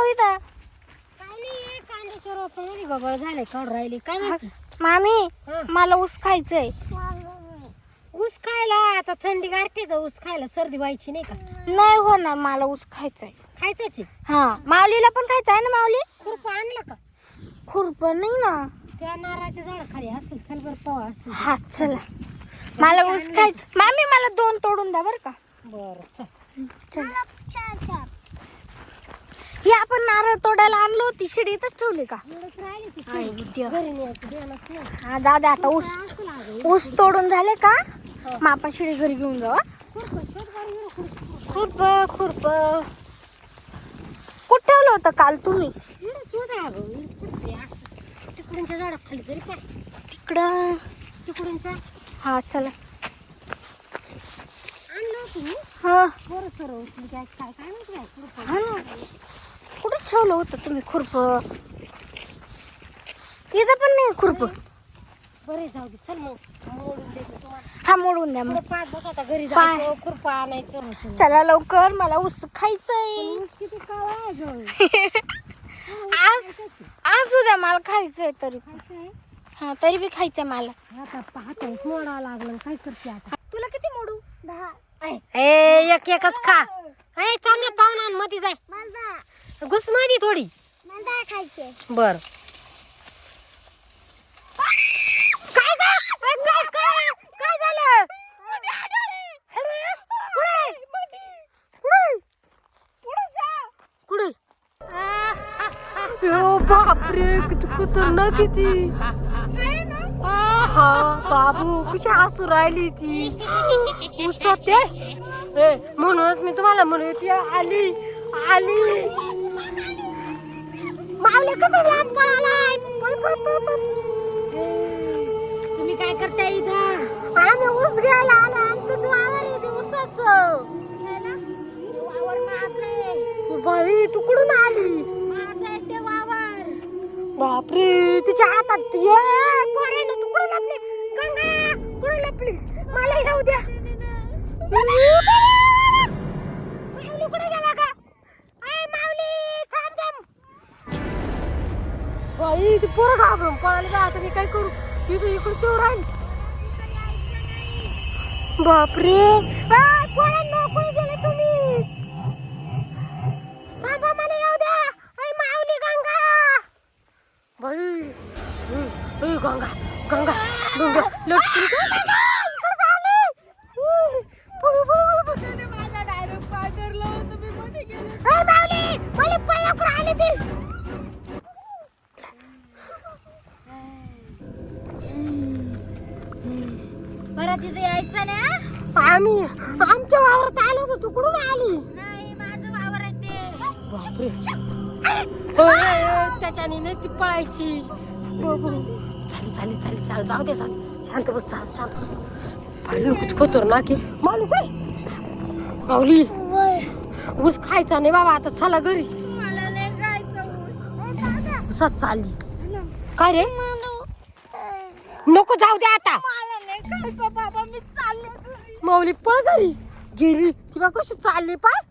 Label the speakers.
Speaker 1: हो इथं?
Speaker 2: काय नाही कांद्याच्या रोपामध्ये गबळ झाले काढ राहिली काय म्हणते
Speaker 1: मामी मला ऊस खायचंय.
Speaker 2: ऊस खायला आता थंडी गारठीच ऊस खायला सर्दी व्हायची नाही का
Speaker 1: नाही होणार मला ऊस खायचंय.
Speaker 2: खायचंच
Speaker 1: हा माऊलीला पण खायचं आहे ना. माऊली
Speaker 2: खुरप आणलं का
Speaker 1: खुरप नाही ना.
Speaker 2: त्या नारळाच्या झाडाखाली असेल चल बरं पवा असेल
Speaker 1: हा चला मला ऊस खाय. मामी मला 2 तोडून द्या बरं का.
Speaker 2: बरं चल
Speaker 1: चला ही आपण नारळ तोडायला आणलो होती शिडीतच ठेवली का?
Speaker 2: राहिली ती
Speaker 1: आई देवा.
Speaker 2: घरी न्यायचं ध्यानच नाही
Speaker 1: हा जा दे आता. ऊस
Speaker 2: असं लागेल
Speaker 1: ऊस तोडून झाले का मग आपण शिडी घरी घेऊन जाऊ.
Speaker 2: खुरप शोध गाडी
Speaker 1: खुरप खुरप कुठं ठेवलं होतं काल तुम्ही?
Speaker 2: शोध अगं इडच कुठे असं तिकडूनच्या झाडाखाली तरी काय
Speaker 1: तिकडं
Speaker 2: तिकडूनच्या
Speaker 1: हा चला.
Speaker 2: आणलं तुम्ही
Speaker 1: हा
Speaker 2: बरं सर उचली काय काय काय माहिती काय खुरप
Speaker 1: हा ना कुठं ठेवलं होतं तुम्ही खुरप? इथं पण नाही खुरप.
Speaker 2: बरे जाऊ दे चल मग मोडून देतो तुम्हाला
Speaker 1: हा मोडून द्या मग.
Speaker 2: पुढे 5 दिवस आता घरी जायचं खुरप आणायचं होतं
Speaker 1: चला लवकर मला ऊस खायचंय.
Speaker 2: ऊस किती काळा आहे गं.
Speaker 1: आज असू द्या मला खायचंय तरी.
Speaker 2: खायचं आहे?
Speaker 1: हा तरी बी खायचंय मला.
Speaker 2: आता पाहता मोडा लागलं काय करते आता
Speaker 1: तुला किती मोडू?
Speaker 2: 10 ए एक एकच खा ए चांगल्या पाहुण्यांमध्ये जाय घुस मध्ये थोडी
Speaker 1: खायचे.
Speaker 2: बर काय काय काय काय झालं कुठे बापरे किती खतरनाक आहे ती. बाबू कशी हसू राहिली ती ते म्हणूनच मी तुम्हाला म्हणते आली आली मावले किती लांब पळालाय. तुम्ही काय करताय इथं? आम्ही ऊस घ्यायला आलो. आमचंच वावर आहे ते ऊसाचं. वावर माझं आहे. बाई तू कुठून आली? माझं आहे ते वावर. बापरे तिच्या हातात पोरांनो तू कुठं लपली? गंगा कुठं लपली? मला येऊ द्या. माऊली कुठे गेला का? अय माऊली थांब थांब. बाई ती पोरं घाबरून पळाली बा. आता मी काय करू? इथं इकडे चोर राहील. बापरे पोरांनो कुठे गेले तुम्ही? थांबा मला येऊ द्या. अय माऊली गंगा बाई गंगा गंगा गंगा लटकून माझा डायरेक्ट पादरला तुम्ही मध्ये गेले. माऊली मला पळक राहिली ती. परत इथे यायचं ना. आम्ही आमच्या वावरात आलो होतो. तू कुठून आली? नाही माझं वावर आहे ते. बापरे त्याच्याने नाही ती पळायची. झाली झाली झाली चाल जाऊ दे चाल शांत बस चाल शांत बस. किती खतरनाक आहे. माऊली कुठे? माऊली ऊस खायचा नाही बाबा आता चला घरी. मला नाही खायचं ऊस. ऊसात चालली काय रे? नको जाऊ दे आता. मला नाही खायचं बाबा मी चालले. माऊली पळ घरी गेली ती बा कशी चालली पाय.